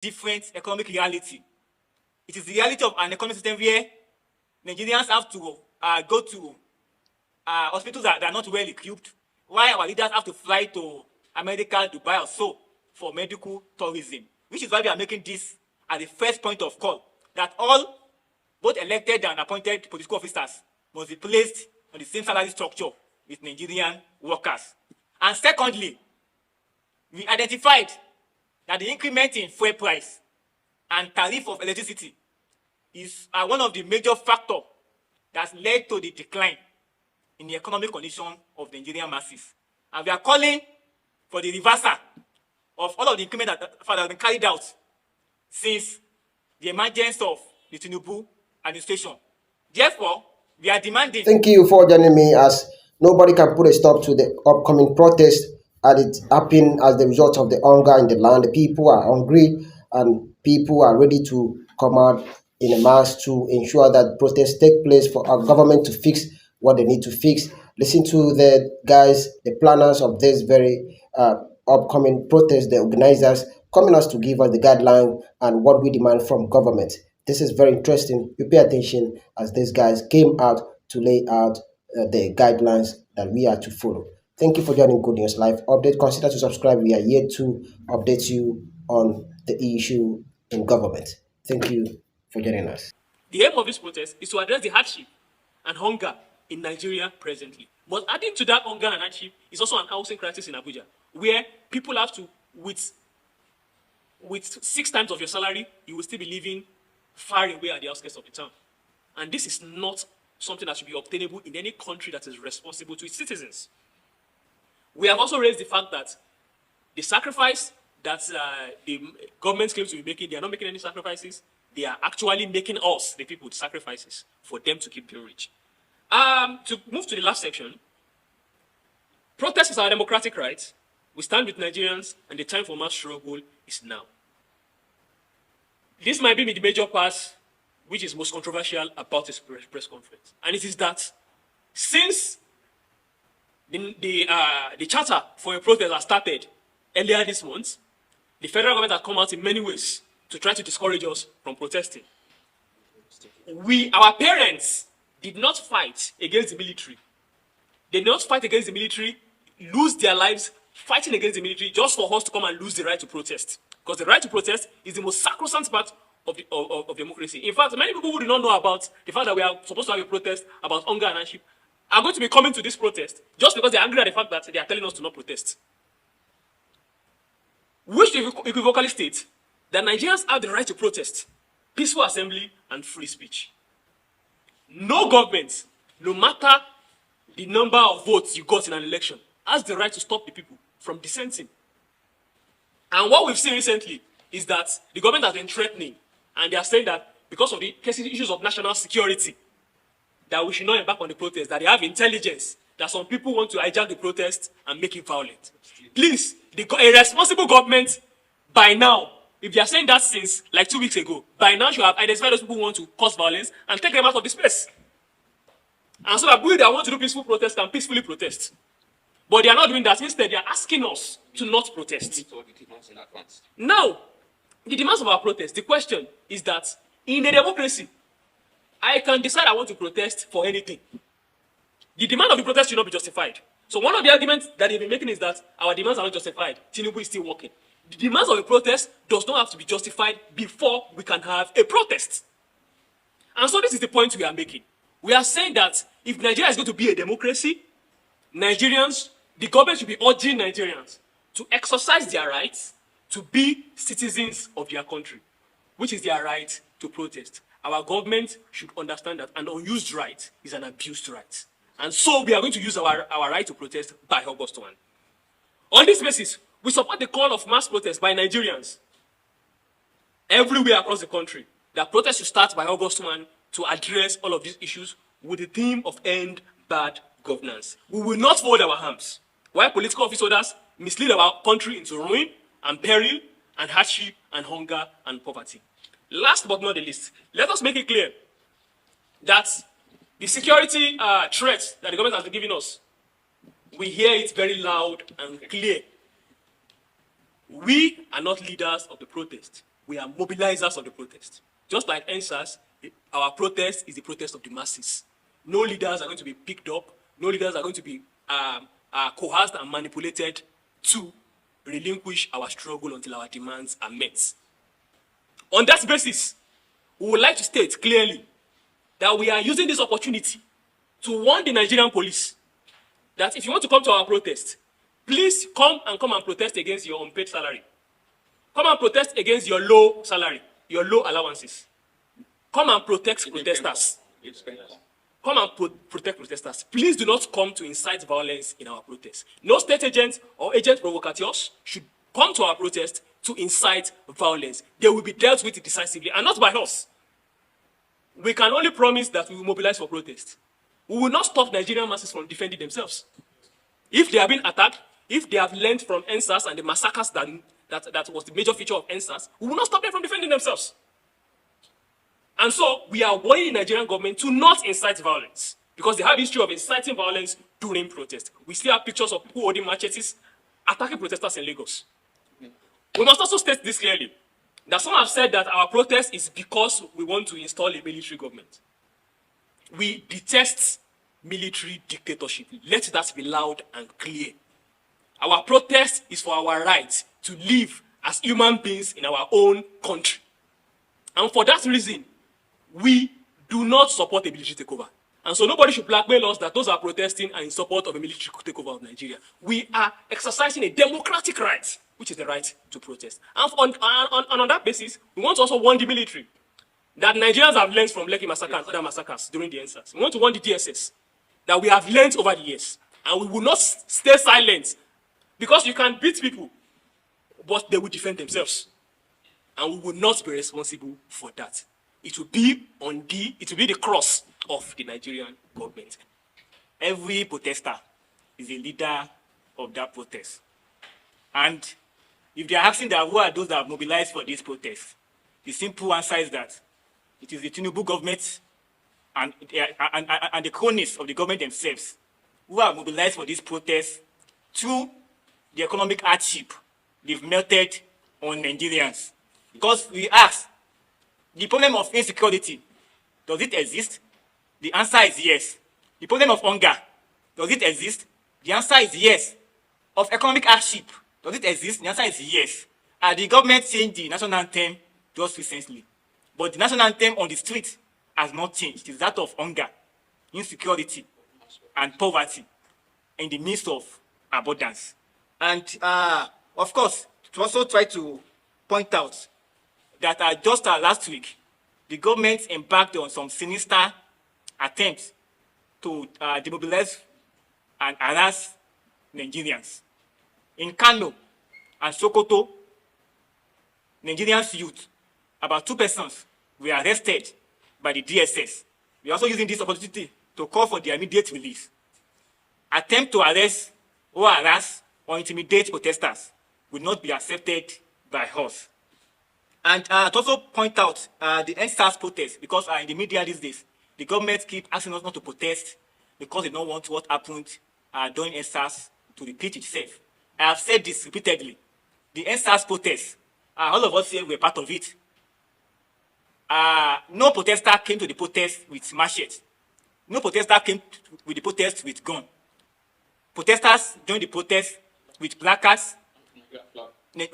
different economic reality. It is the reality of an economic system where Nigerians have to go to hospitals that are not well equipped, while our leaders have to fly to America, Dubai, or so for medical tourism, which is why we are making this as the first point of call, that all both elected and appointed political officers must be placed on the same salary structure with Nigerian workers. And secondly, we identified that the increment in fuel price and tariff of electricity is one of the major factors that led to the decline in the economic condition of the Nigerian masses. And we are calling for the reversal of all of the increment that has been carried out since the emergence of the Tinubu administration. Therefore, we are demanding... Thank you for joining me, as nobody can put a stop to the upcoming protest, and it happened as the result of the hunger in the land. The people are hungry and people are ready to come out in a mass to ensure that protests take place for our government to fix what they need to fix. Listen to the guys, the planners of this very upcoming protest, the organizers, coming us to give us the guideline and what we demand from government. This is very interesting. You pay attention as these guys came out to lay out the guidelines that we are to follow. Thank you for joining Good News Live Update. Consider to subscribe. We are here to update you on the issue in government. Thank you for joining us. The aim of this protest is to address the hardship and hunger in Nigeria presently. But adding to that hunger and hardship is also an housing crisis in Abuja, where people have to, with 6 times of your salary, you will still be living far away at the outskirts of the town. And this is not something that should be obtainable in any country that is responsible to its citizens. We have also raised the fact that the sacrifice that the government claims to be making, they are not making any sacrifices. They are actually making us, the people, the sacrifices for them to keep being rich. To move to the last section, protest is our democratic right. We stand with Nigerians, and the time for mass struggle is now. This might be the major part which is most controversial about this press conference. And it is that since the charter for a protest has started earlier this month, the federal government has come out in many ways to try to discourage us from protesting. Our parents did not fight against the military. They did not fight against the military, lose their lives fighting against the military just for us to come and lose the right to protest. Because the right to protest is the most sacrosanct part of democracy. In fact, many people who do not know about the fact that we are supposed to have a protest about hunger and hardship are going to be coming to this protest just because they are angry at the fact that they are telling us to not protest. Which equivocally state that Nigerians have the right to protest, peaceful assembly, and free speech. No government, no matter the number of votes you got in an election, has the right to stop the people from dissenting. And what we've seen recently is that the government has been threatening, and they are saying that because of the issues of national security, that we should not embark on the protest, that they have intelligence, that some people want to hijack the protest and make it violent. Please, a responsible government, by now, if they are saying that since like 2 weeks ago, by now should have identified those people who want to cause violence and take them out of this place. And so that people that want to do peaceful protest can peacefully protest. But they are not doing that. Instead, they are asking us to not protest. Now, the demands of our protest, the question is that in a democracy, I can decide I want to protest for anything. The demand of the protest should not be justified. So one of the arguments that they've been making is that our demands are not justified. Tinubu is still working. The demands of a protest does not have to be justified before we can have a protest. And so this is the point we are making. We are saying that if Nigeria is going to be a democracy, the government should be urging Nigerians to exercise their rights to be citizens of their country, which is their right to protest. Our government should understand that an unused right is an abused right. And so we are going to use our right to protest by August 1. On this basis, we support the call of mass protest by Nigerians everywhere across the country, that protests should start by August 1 to address all of these issues with the theme of end bad governance. We will not fold our arms while political office holders mislead our country into ruin and peril and hardship and hunger and poverty. Last but not the least, let us make it clear that the security threat that the government has been giving us, we hear it very loud and clear. We are not leaders of the protest. We are mobilizers of the protest. Just like NSAS, our protest is the protest of the masses. No leaders are going to be picked up. No leaders are going to be coerced and manipulated to relinquish our struggle until our demands are met. On that basis, we would like to state clearly that we are using this opportunity to warn the Nigerian police that if you want to come to our protest, please come and protest against your unpaid salary. Come and protest against your low salary, your low allowances. Come and protect protesters. Come and protect protesters. Please do not come to incite violence in our protest. No state agent or agent provocateurs should come to our protest to incite violence. They will be dealt with decisively, and not by us. We can only promise that we will mobilize for protest. We will not stop Nigerian masses from defending themselves. If they have been attacked, if they have learned from NSAS and the massacres that was the major feature of NSAS, we will not stop them from defending themselves. And so, we are warning the Nigerian government to not incite violence, because they have a history of inciting violence during protest. We still have pictures of people holding machetes attacking protesters in Lagos. We must also state this clearly, that some have said that our protest is because we want to install a military government. We detest military dictatorship. Let that be loud and clear. Our protest is for our right to live as human beings in our own country. And for that reason, we do not support a military takeover. And so nobody should blackmail us that those are protesting and in support of a military takeover of Nigeria. We are exercising a democratic right, which is the right to protest. And on that basis, we want to also warn the military that Nigerians have learned from Lekki massacre and other massacres during the NSAS. We want to warn the DSS that we have learned over the years, and we will not stay silent, because you can beat people, but they will defend themselves, and we will not be responsible for that. It will be the cross of the Nigerian government. Every protester is a leader of that protest. And if they are asking that who are those that have mobilized for this protest, the simple answer is that it is the Tinubu government and the cronies of the government themselves who are mobilized for this protest through the economic hardship they've melted on Nigerians. Because we ask, the problem of insecurity, does it exist? The answer is yes. The problem of hunger, does it exist? The answer is yes. Of economic hardship, does it exist? The answer is yes. The government changed the national anthem just recently. But the national anthem on the street has not changed. It is that of hunger, insecurity, and poverty in the midst of abundance. And of course, to also try to point out that just last week, the government embarked on some sinister attempts to demobilize and harass Nigerians. In Kano and Sokoto, Nigerians youth, about 2 persons were arrested by the DSS. We are also using this opportunity to call for their immediate release. Attempt to arrest or harass or intimidate protesters will not be accepted by us. And to also point out the NSAS protest, because in the media these days, the government keep asking us not to protest because they don't want what happened during NSAS to repeat itself. I have said this repeatedly. The NSAS protest, all of us here were part of it. No protester came to the protest with machete. No protester came with the protest with gun. Protesters joined the protest with placards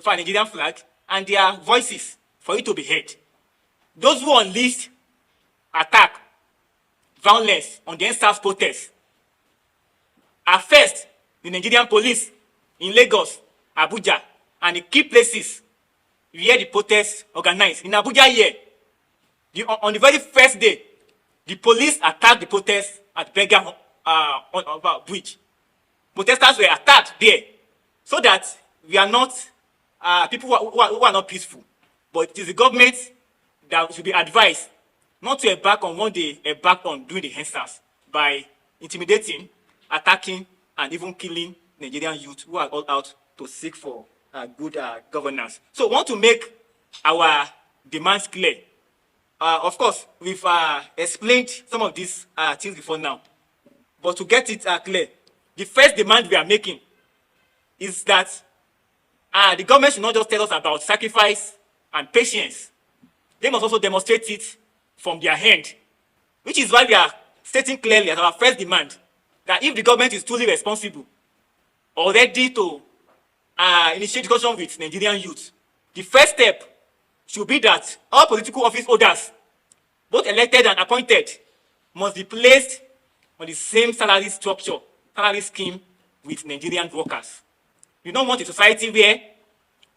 for a Nigerian flag and their voices for it to be heard. Those who unleashed attack, violence on the NSAS protest are first the Nigerian police in Lagos, Abuja, and the key places where the protests organized. In Abuja here, on the very first day, the police attacked the protest at Berger Bridge. Protesters were attacked there, so that we are not people who are not peaceful. But it is the government that should be advised not to embark on what they embarked on doing the NSAS by intimidating, attacking, and even killing Nigerian youth who are all out to seek for good governance. So we want to make our demands clear. Of course, we've explained some of these things before now. But to get it clear, the first demand we are making is that the government should not just tell us about sacrifice and patience, they must also demonstrate it from their hand, which is why we are stating clearly as our first demand that if the government is truly responsible or ready to initiate discussion with Nigerian youth, the first step should be that all political office holders, both elected and appointed, must be placed on the same salary structure, salary scheme with Nigerian workers. We don't want a society where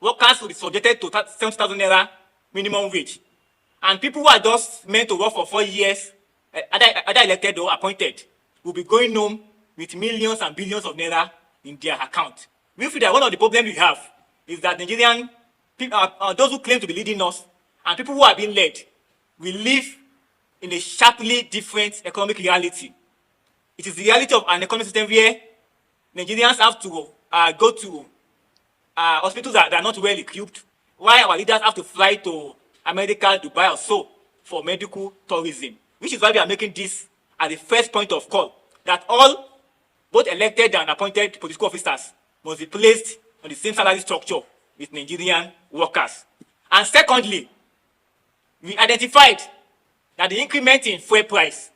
workers will be subjected to 70,000 naira minimum wage, and people who are just meant to work for 4 years, either elected or appointed, will be going home with millions and billions of naira in their account. We feel that one of the problems we have is that Nigerian people, those who claim to be leading us, and people who are being led, will live in a sharply different economic reality. It is the reality of an economic system where Nigerians have to go to hospitals that are not well equipped, while our leaders have to fly to America, Dubai, or so for medical tourism. Which is why we are making this as the first point of call, that all, both elected and appointed political officers, must be placed on the same salary structure with Nigerian workers. And secondly, we identified that the increment in fuel price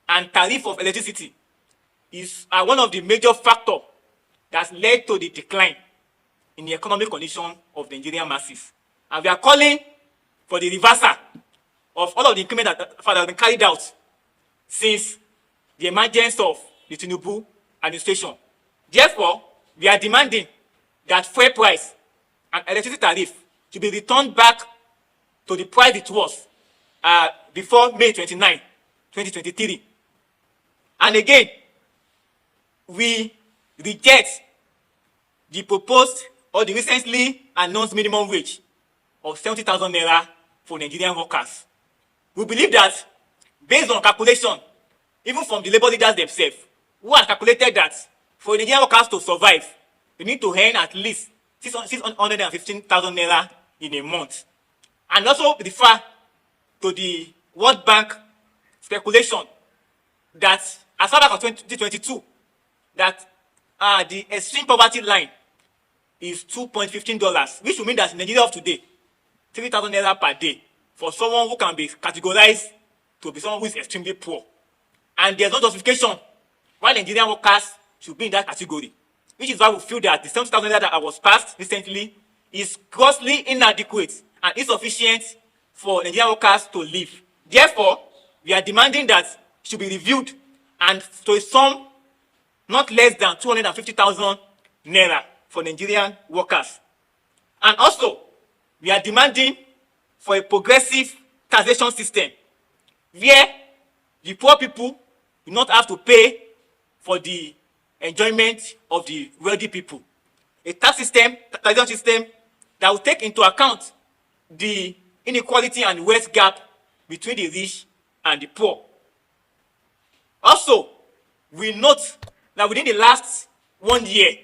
and tariff of electricity is one of the major factors that has led to the decline in the economic condition of the Nigerian masses. And we are calling for the reversal of all of the increment that have been carried out since the emergence of the Tinubu administration. Therefore, we are demanding that fuel price and electricity tariff should be returned back to the price it was before May 29, 2023. And again, we reject the proposed or the recently announced minimum wage of 70,000 naira for Nigerian workers. We believe that, based on calculation, even from the labor leaders themselves, who have calculated that for Nigerian workers to survive, they need to earn at least 615,000 naira in a month. And also refer to the World Bank speculation that as far back as 2022, that the extreme poverty line is $2.15, which will mean that in Nigeria of today, 3,000 naira per day for someone who can be categorized to be someone who is extremely poor. And there's no justification why Nigerian workers should be in that category, which is why we feel that the 70,000 naira that was passed recently is grossly inadequate and insufficient for Nigerian workers to live. Therefore, we are demanding that it should be reviewed and to a sum not less than 250,000 naira for Nigerian workers. And also, we are demanding for a progressive taxation system where the poor people do not have to pay for the enjoyment of the wealthy people. A taxation system that will take into account the inequality and wealth gap between the rich and the poor. Also, we note that within the last 1 year,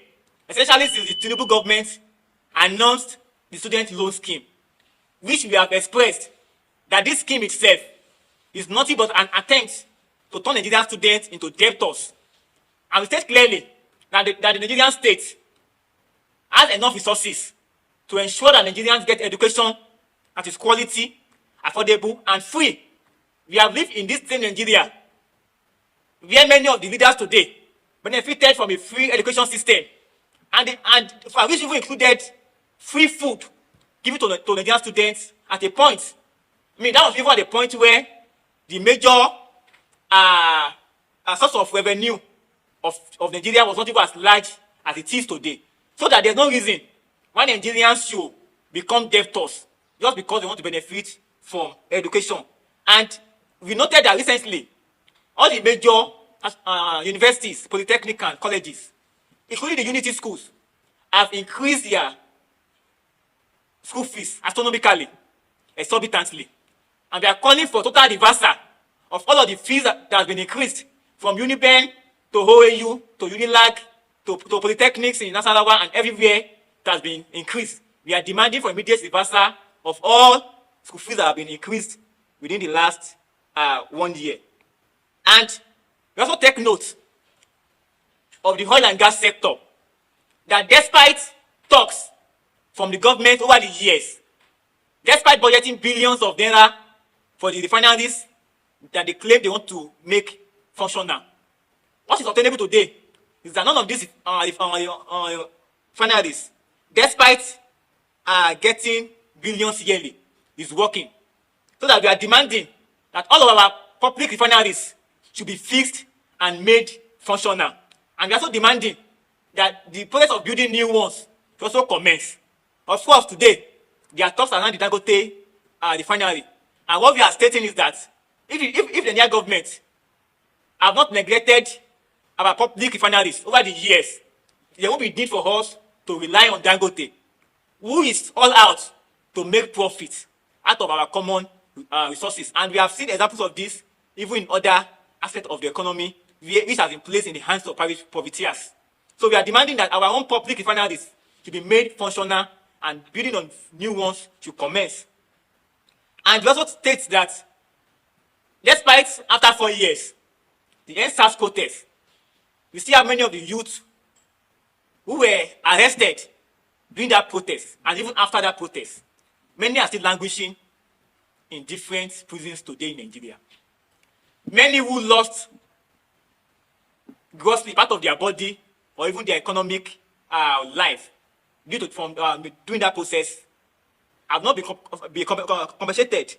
essentially since the Tinubu government announced the student loan scheme, which we have expressed that this scheme itself is nothing but an attempt to turn Nigerian students into debtors. And we state clearly that the Nigerian state has enough resources to ensure that Nigerians get education that is quality, affordable, and free. We have lived in this same Nigeria where many of the leaders today benefited from a free education system, and for which even included free food given to Nigerian students at a point. I mean, that was even at a point where the major source of revenue of Nigeria was not even as large as it is today. So that there's no reason why Nigerians should become debtors just because they want to benefit from education. And we noted that recently, all the major universities, polytechnic and colleges, including the unity schools, have increased their school fees astronomically, exorbitantly. And they are calling for total reversal of all of the fees that have been increased from Uniben to OAU to Unilag to polytechnics in Nasarawa and everywhere that has been increased. We are demanding for immediate reversal of all school fees that have been increased within the last 1 year. And we also take note of the oil and gas sector, that despite talks from the government over the years Despite budgeting billions of naira for the refineries that they claim they want to make functional, what is obtainable today is that none of these refineries, despite getting billions yearly, is working. So that we are demanding that all of our public refineries should be fixed and made functional. And we are also demanding that the process of building new ones should also commence. Of course, today, there are talks around the Dangote refinery. And what we are stating is that if the Nigerian government have not neglected our public refineries over the years, there won't be need for us to rely on Dangote, who is all out to make profit out of our common resources. And we have seen examples of this even in other aspects of the economy, which has been placed in the hands of private profiteers. So we are demanding that our own public refineries should be made functional and building on new ones should commence. And we also state that despite after 4 years, the NSAS protest, we still have many of the youth who were arrested during that protest and even after that protest. Many are still languishing in different prisons today in Nigeria. Many who lost grossly part of their body or even their economic life due to doing that process have not been compensated.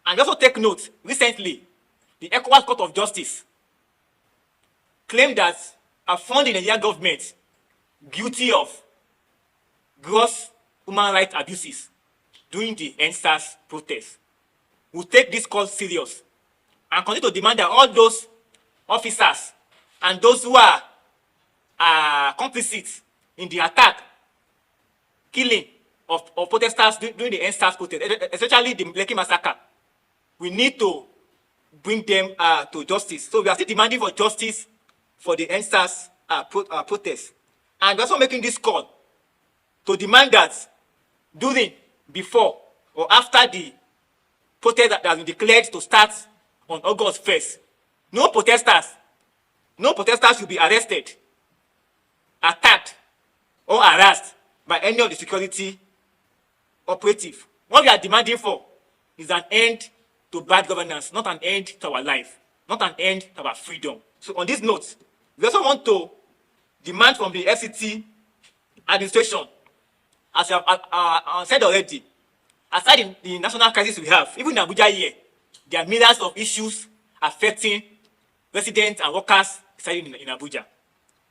And also take note, recently, the ECOWAS Court of Justice claimed that found the Nigerian government guilty of gross human rights abuses during the NSAS protest. We'll take this call serious and continue to demand that all those officers and those who are complicit in the attack, killing of protesters during the NSAS protest, especially the Lekki massacre, we need to bring them to justice. So we are still demanding for justice for the NSAS protest. And we're also making this call to demand that during, before, or after the protest that has been declared to start on August 1st, no protesters should be arrested, attacked, or harassed by any of the security operatives. What we are demanding for is an end to bad governance, not an end to our life, not an end to our freedom. So on this note, we also want to demand from the FCT administration, as I have said already, aside the national crisis we have, even in Abuja here, there are millions of issues affecting residents and workers residing in Abuja.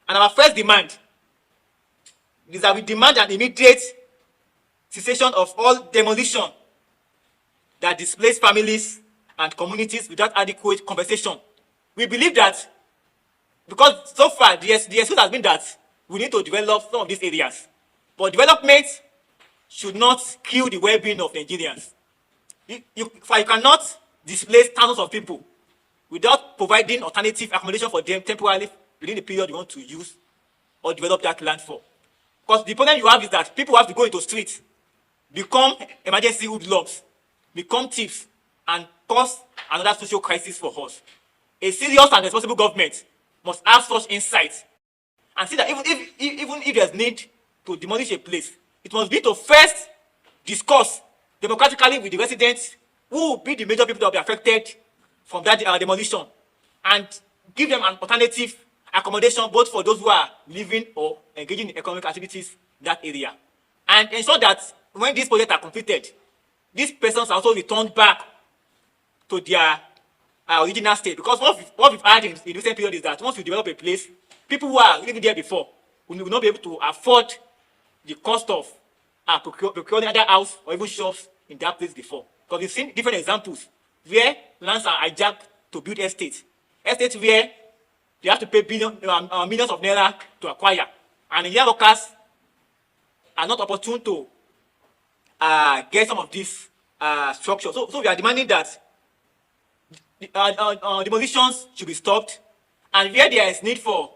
And our first demand is that we demand an immediate cessation of all demolition that displace families and communities without adequate compensation. We believe that because so far the excuse has been that we need to develop some of these areas, but development should not kill the well-being of Nigerians. You cannot displace thousands of people without providing alternative accommodation for them temporarily within the period you want to use or develop that land for. Because the problem you have is that people have to go into streets, become emergency hoodlums, become thieves, and cause another social crisis for us. A serious and responsible government must have such insight and see that even if there's need to demolish a place, it must be to first discuss democratically with the residents who will be the major people that will be affected from that demolition, and give them an alternative accommodation both for those who are living or engaging in economic activities in that area, and ensure that when these projects are completed, these persons are also returned back to their original state. Because what we've had in recent period is that once you develop a place, people who are living there before will not be able to afford the cost of procuring another house or even shops in that place before. Because we've seen different examples where lands are hijacked to build estates where they have to pay millions of naira to acquire, and Nigerian workers are not opportune to get some of these structures. So we are demanding that demolitions should be stopped, and where there is need for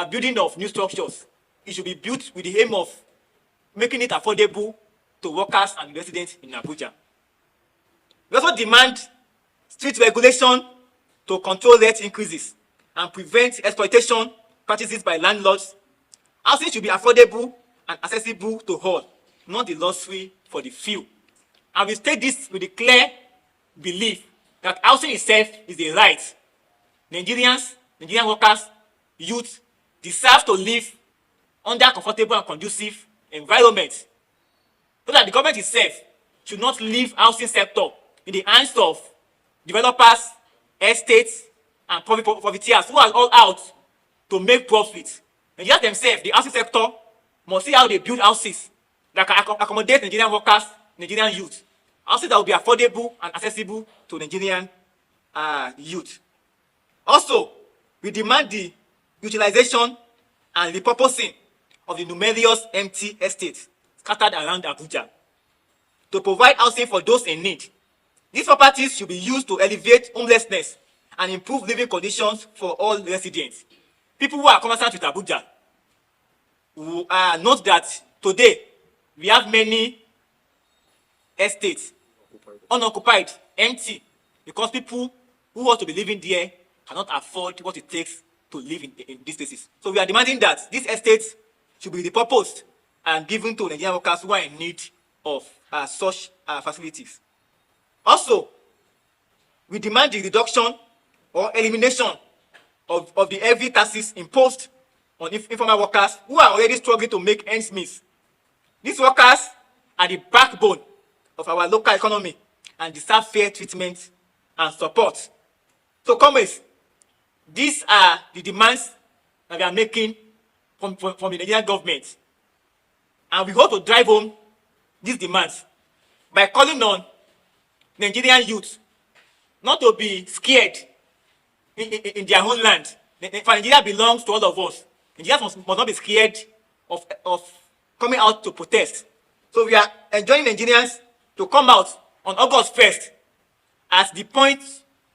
building of new structures, it should be built with the aim of making it affordable to workers and residents in Abuja. We also demand strict regulation to control rent increases and prevent exploitation practices by landlords. Housing should be affordable and accessible to all, not the luxury for the few. And we state this with the clear belief that housing itself is a right. Nigerian workers, youth deserve to live under comfortable and conducive environment, so that the government itself should not leave housing sector in the hands of developers, estates, and profiteers who are all out to make profit. Nigerians themselves, the housing sector, must see how they build houses that can accommodate Nigerian workers, Nigerian youth. Houses that will be affordable and accessible to Nigerian youth. Also, we demand the utilization and repurposing of the numerous empty estates scattered around Abuja to provide housing for those in need. These properties should be used to alleviate homelessness and improve living conditions for all residents. People who are conversant with Abuja will note that today we have many estates unoccupied, empty, because people who want to be living there cannot afford what it takes to live in these places. So we are demanding that these estates should be repurposed and given to Nigerian workers who are in need of such facilities. Also, we demand the reduction or elimination of the heavy taxes imposed on informal workers who are already struggling to make ends meet. These workers are the backbone of our local economy and deserve fair treatment and support. So, comrades, these are the demands that we are making from the Nigerian government. And we hope to drive home these demands by calling on Nigerian youth not to be scared in their own land. For Nigeria belongs to all of us. Nigerians must not be scared of coming out to protest. So we are enjoining Nigerians to come out on August 1st as the point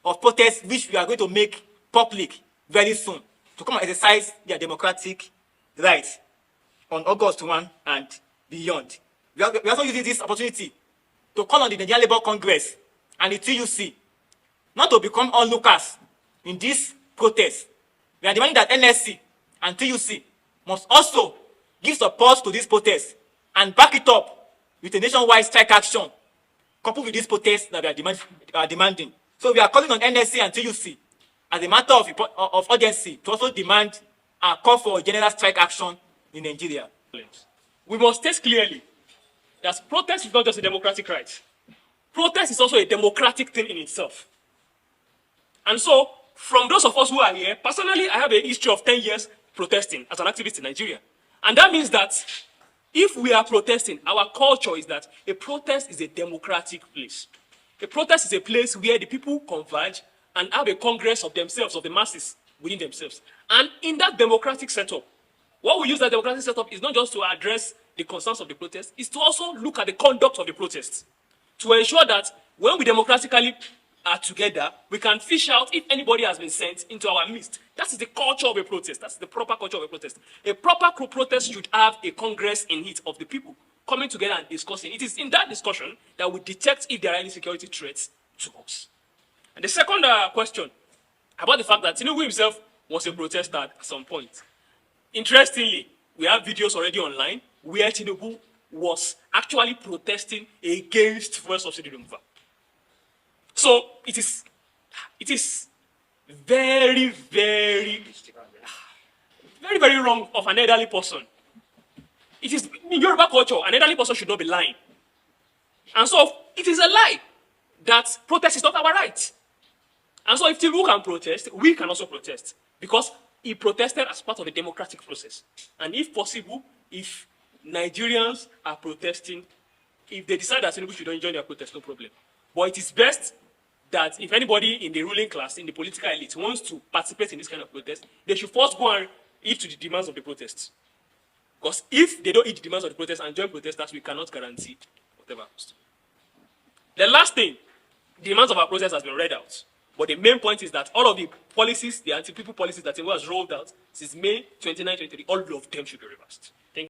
of protest which we are going to make public very soon, to come and exercise their democratic rights on August 1 and beyond. We are also using this opportunity to call on the Nigerian Labour Congress and the TUC not to become onlookers in this protest. We are demanding that NSC and TUC must also give support to this protest and back it up with a nationwide strike action coupled with this protest that we are demanding. So we are calling on NSC and TUC as a matter of urgency to also demand and call for a general strike action in Nigeria. We must state clearly that protest is not just a democratic right. Protest is also a democratic thing in itself. And so, from those of us who are here, personally, I have a history of 10 years protesting as an activist in Nigeria. And that means that if we are protesting, our culture is that a protest is a democratic place. A protest is a place where the people converge and have a congress of themselves, of the masses within themselves. And in that democratic setup, what we use that democratic setup is not just to address the concerns of the protest, it's to also look at the conduct of the protest, to ensure that when we democratically are together, we can fish out if anybody has been sent into our midst. That is the culture of a protest. That's the proper culture of a protest. A proper protest should have a congress in it of the people coming together and discussing. It is in that discussion that we detect if there are any security threats to us. And the second question about the fact that Tinubu himself was a protester at some point. Interestingly, we have videos already online where Tinubu was actually protesting against fuel subsidy removal. So it is very, very, very wrong of an elderly person. It is in Yoruba culture, an elderly person should not be lying. And so it is a lie that protest is not our right. And so if Tinubu can protest, we can also protest, because he protested as part of the democratic process. And if possible, if Nigerians are protesting, if they decide that Tinubu should not join their protest, no problem. But it is best that if anybody in the ruling class, in the political elite, wants to participate in this kind of protest, they should first go and heed to the demands of the protests. Because if they don't heed the demands of the protest and join protesters, we cannot guarantee whatever happens. The last thing, the demands of our protest has been read out. But the main point is that all of the policies, the anti-people policies that Tinubu has rolled out since May 29, 2023, all of them should be reversed. Thank you.